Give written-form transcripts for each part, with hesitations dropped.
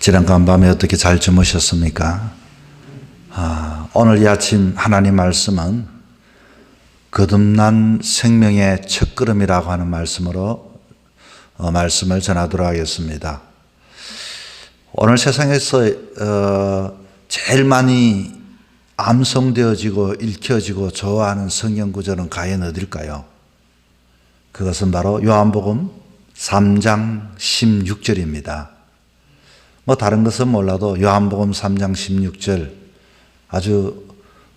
지난 간밤에 어떻게 잘 주무셨습니까? 오늘 이 아침 하나님 말씀은 거듭난 생명의 첫걸음이라고 하는 말씀으로 말씀을 전하도록 하겠습니다. 오늘 세상에서 제일 많이 암송되어지고 읽혀지고 좋아하는 성경 구절은 과연 어딜까요? 그것은 바로 요한복음 3장 16절입니다. 다른 것은 몰라도 요한복음 3장 16절 아주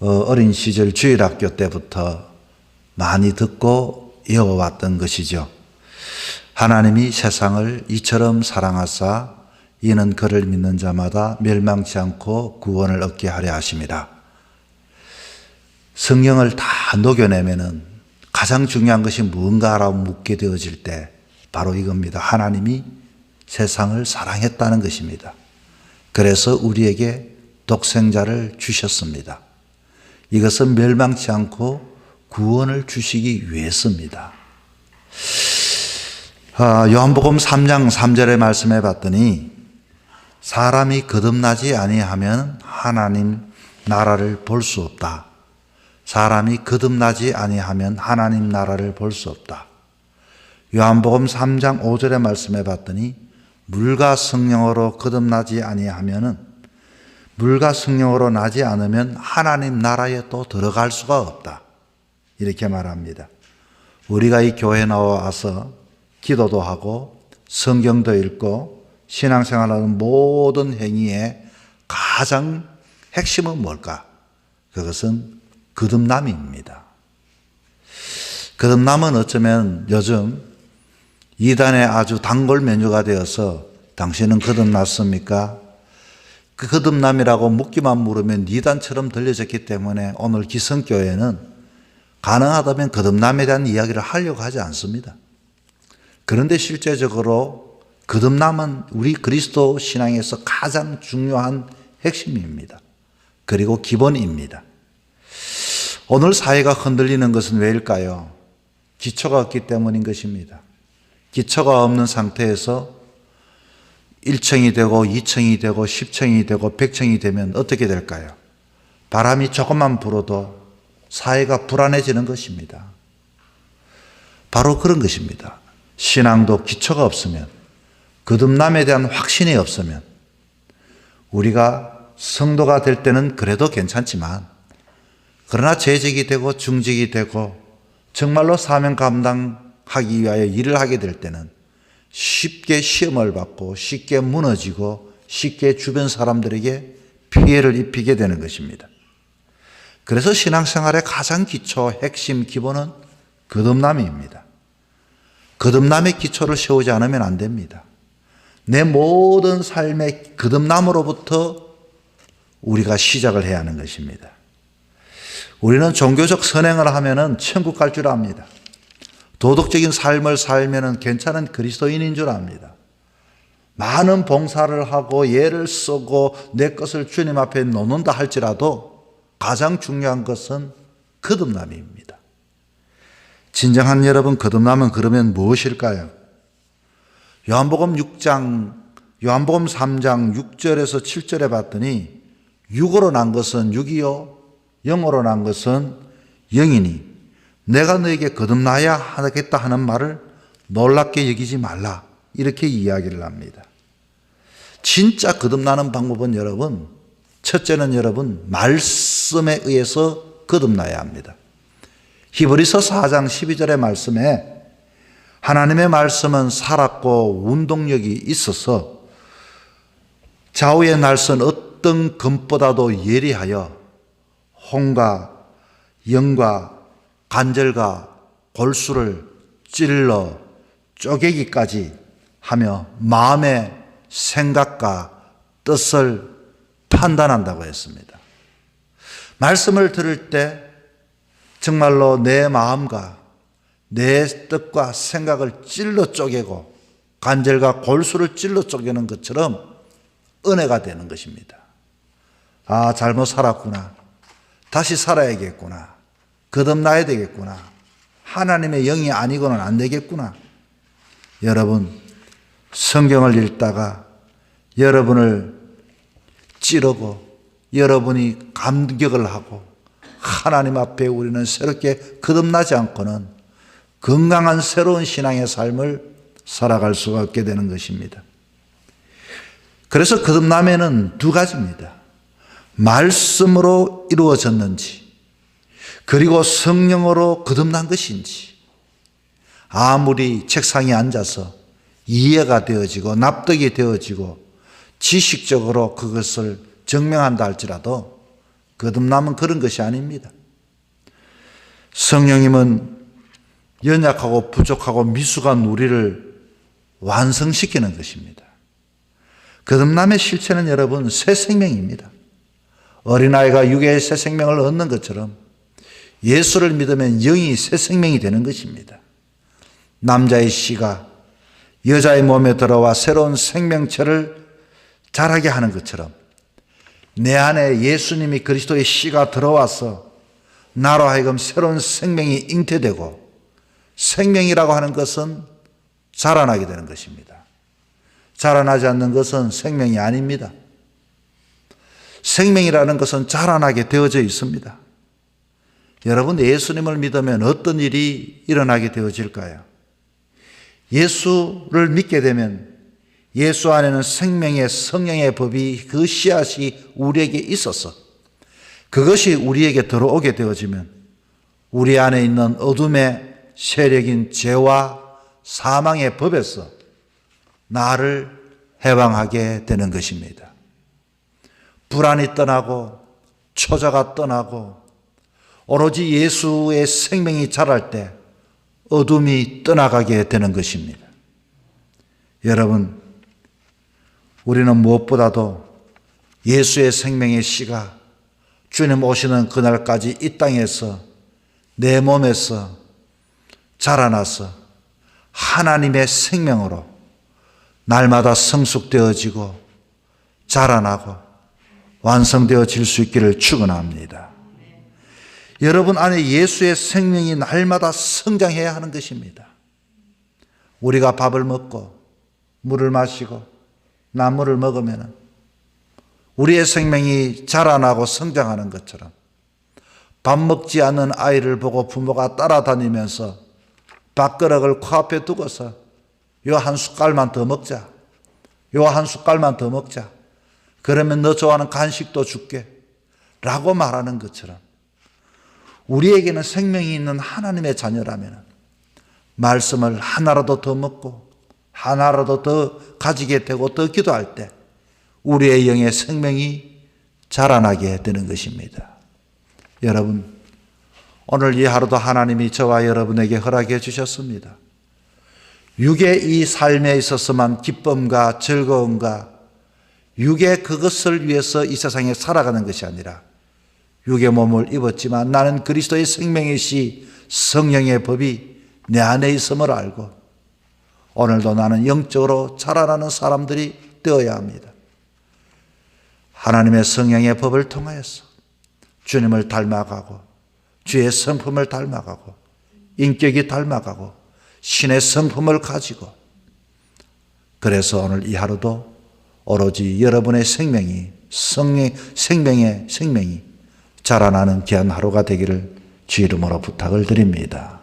어린 시절 주일학교 때부터 많이 듣고 외워왔던 것이죠. 하나님이 세상을 이처럼 사랑하사 이는 그를 믿는 자마다 멸망치 않고 구원을 얻게 하려 하심이라. 성경을 다 녹여내면은 가장 중요한 것이 무언가라고 묻게 되어질 때 바로 이겁니다. 하나님이 세상을 사랑했다는 것입니다. 그래서 우리에게 독생자를 주셨습니다. 이것은 멸망치 않고 구원을 주시기 위해서입니다. 요한복음 3장 3절의 말씀해 봤더니 사람이 거듭나지 아니하면 하나님 나라를 볼 수 없다. 사람이 거듭나지 아니하면 하나님 나라를 볼 수 없다. 요한복음 3장 5절의 말씀해 봤더니 물과 성령으로 거듭나지 아니하면은 물과 성령으로 나지 않으면 하나님 나라에 또 들어갈 수가 없다. 이렇게 말합니다. 우리가 이 교회 나와서 기도도 하고 성경도 읽고 신앙생활하는 모든 행위의 가장 핵심은 뭘까? 그것은 거듭남입니다. 거듭남은 어쩌면 요즘 이단의 아주 단골 메뉴가 되어서 당신은 거듭났습니까? 그 거듭남이라고 묻기만 물으면 이단처럼 들려졌기 때문에 오늘 기성교회는 가능하다면 거듭남에 대한 이야기를 하려고 하지 않습니다. 그런데 실제적으로 거듭남은 우리 그리스도 신앙에서 가장 중요한 핵심입니다. 그리고 기본입니다. 오늘 사회가 흔들리는 것은 왜일까요? 기초가 없기 때문인 것입니다. 기초가 없는 상태에서 1층이 되고 2층이 되고 10층이 되고 100층이 되면 어떻게 될까요? 바람이 조금만 불어도 사회가 불안해지는 것입니다. 바로 그런 것입니다. 신앙도 기초가 없으면, 거듭남에 대한 확신이 없으면 우리가 성도가 될 때는 그래도 괜찮지만 그러나 재직이 되고 중직이 되고 정말로 사명 감당하기 위하여 일을 하게 될 때는 쉽게 시험을 받고 쉽게 무너지고 쉽게 주변 사람들에게 피해를 입히게 되는 것입니다. 그래서 신앙생활의 가장 기초, 핵심, 기본은 거듭남입니다. 거듭남의 기초를 세우지 않으면 안 됩니다. 내 모든 삶의 거듭남으로부터 우리가 시작을 해야 하는 것입니다. 우리는 종교적 선행을 하면은 천국 갈 줄 압니다. 도덕적인 삶을 살면은 괜찮은 그리스도인인 줄 압니다. 많은 봉사를 하고 예를 쓰고 내 것을 주님 앞에 놓는다 할지라도 가장 중요한 것은 거듭남입니다. 진정한 여러분, 거듭남은 그러면 무엇일까요? 요한복음 3장 6절에서 7절에 봤더니 육으로 난 것은 육이요 영으로 난 것은 영이니 내가 너에게 거듭나야 하겠다 하는 말을 놀랍게 여기지 말라. 이렇게 이야기를 합니다. 진짜 거듭나는 방법은 여러분, 첫째는 여러분 말씀에 의해서 거듭나야 합니다. 히브리서 4장 12절의 말씀에 하나님의 말씀은 살았고 운동력이 있어서 좌우의 날선 어떤 검보다도 예리하여 혼과 영과 관절과 골수를 찔러 쪼개기까지 하며 마음의 생각과 뜻을 판단한다고 했습니다. 말씀을 들을 때 정말로 내 마음과 내 뜻과 생각을 찔러 쪼개고 관절과 골수를 찔러 쪼개는 것처럼 은혜가 되는 것입니다. 아, 잘못 살았구나. 다시 살아야겠구나. 거듭나야 되겠구나. 하나님의 영이 아니고는 안 되겠구나. 여러분, 성경을 읽다가 여러분을 찌르고 여러분이 감격을 하고 하나님 앞에 우리는 새롭게 거듭나지 않고는 건강한 새로운 신앙의 삶을 살아갈 수가 없게 되는 것입니다. 그래서 거듭남에는 두 가지입니다. 말씀으로 이루어졌는지 그리고 성령으로 거듭난 것인지, 아무리 책상에 앉아서 이해가 되어지고 납득이 되어지고 지식적으로 그것을 증명한다 할지라도 거듭남은 그런 것이 아닙니다. 성령님은 연약하고 부족하고 미숙한 우리를 완성시키는 것입니다. 거듭남의 실체는 여러분 새 생명입니다. 어린아이가 육의 새 생명을 얻는 것처럼 예수를 믿으면 영이 새 생명이 되는 것입니다. 남자의 씨가 여자의 몸에 들어와 새로운 생명체를 자라게 하는 것처럼 내 안에 예수님이 그리스도의 씨가 들어와서 나로 하여금 새로운 생명이 잉태되고, 생명이라고 하는 것은 자라나게 되는 것입니다. 자라나지 않는 것은 생명이 아닙니다. 생명이라는 것은 자라나게 되어져 있습니다. 여러분, 예수님을 믿으면 어떤 일이 일어나게 되어질까요? 예수를 믿게 되면 예수 안에는 생명의 성령의 법이, 그 씨앗이 우리에게 있어서 그것이 우리에게 들어오게 되어지면 우리 안에 있는 어둠의 세력인 죄와 사망의 법에서 나를 해방하게 되는 것입니다. 불안이 떠나고 초자가 떠나고 오로지 예수의 생명이 자랄 때 어둠이 떠나가게 되는 것입니다. 여러분, 우리는 무엇보다도 예수의 생명의 씨가 주님 오시는 그날까지 이 땅에서 내 몸에서 자라나서 하나님의 생명으로 날마다 성숙되어지고 자라나고 완성되어질 수 있기를 축원합니다. 여러분 안에 예수의 생명이 날마다 성장해야 하는 것입니다. 우리가 밥을 먹고 물을 마시고 나물을 먹으면 우리의 생명이 자라나고 성장하는 것처럼 밥 먹지 않는 아이를 보고 부모가 따라다니면서 밥그릇을 코앞에 두고서 요 한 숟갈만 더 먹자, 요 한 숟갈만 더 먹자, 그러면 너 좋아하는 간식도 줄게 라고 말하는 것처럼 우리에게는 생명이 있는 하나님의 자녀라면 말씀을 하나라도 더 먹고 하나라도 더 가지게 되고 더 기도할 때 우리의 영의 생명이 자라나게 되는 것입니다. 여러분, 오늘 이 하루도 하나님이 저와 여러분에게 허락해 주셨습니다. 육의 이 삶에 있어서만 기쁨과 즐거움과 육의 그것을 위해서 이 세상에 살아가는 것이 아니라 육의 몸을 입었지만 나는 그리스도의 생명의 씨 성령의 법이 내 안에 있음을 알고 오늘도 나는 영적으로 자라나는 사람들이 되어야 합니다. 하나님의 성령의 법을 통하여서 주님을 닮아가고 주의 성품을 닮아가고 인격이 닮아가고 신의 성품을 가지고, 그래서 오늘 이 하루도 오로지 여러분의 생명이 생명이 자라나는 귀한 하루가 되기를 주 이름으로 부탁을 드립니다.